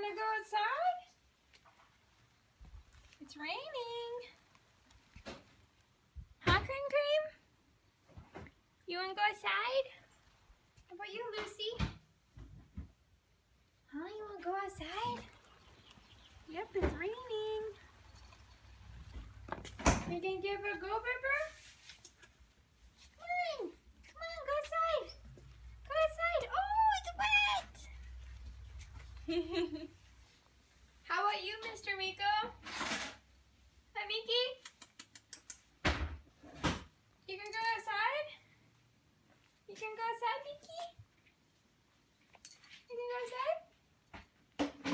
wanna go outside? It's raining. Huh, Cream Cream? You wanna go outside? How about you, Lucy? Huh, you wanna go outside? Yep, it's raining. You gonna give her a go, Ripper? Come on, go outside. Go outside. Oh, it's wet. How about you, Mr. Miko? Hi, Miki. You can go outside? You can go outside, Miki? You can go outside?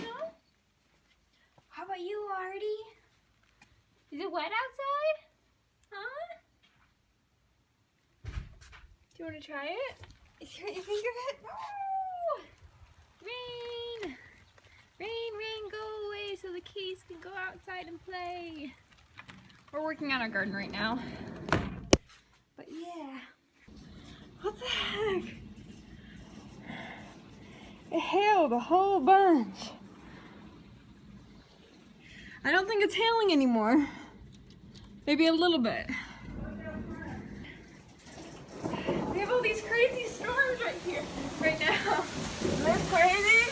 No? How about you, Artie? Is it wet outside? Huh? Do you want to try it? You think of it? No! Rain! Rain, rain, go away so the kids can go outside and play. We're working on our garden right now. But yeah. What the heck? It hailed a whole bunch. I don't think it's hailing anymore. Maybe a little bit. We have all these crazy storms right here, right now. Isn't that crazy?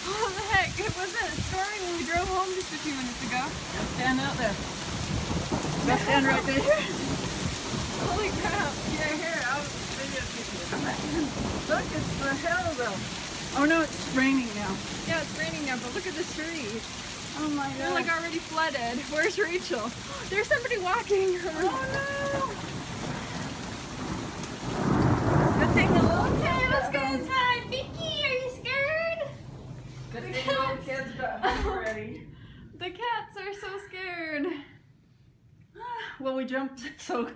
What the heck? It wasn't storming when we drove home just a few minutes ago. Stand out there. Go stand right there. Holy crap. Yeah, here, I'll video you. Look, it's the hell though. Oh no, it's raining now. Yeah, it's raining now, but look at the streets. Oh my god. They're like already flooded. Where's Rachel? There's somebody walking. Oh no! Good thing the little Okay, let's go inside. Vicky, are you scared? Good thing the little kids got home already. The cats are so scared. Well, we jumped so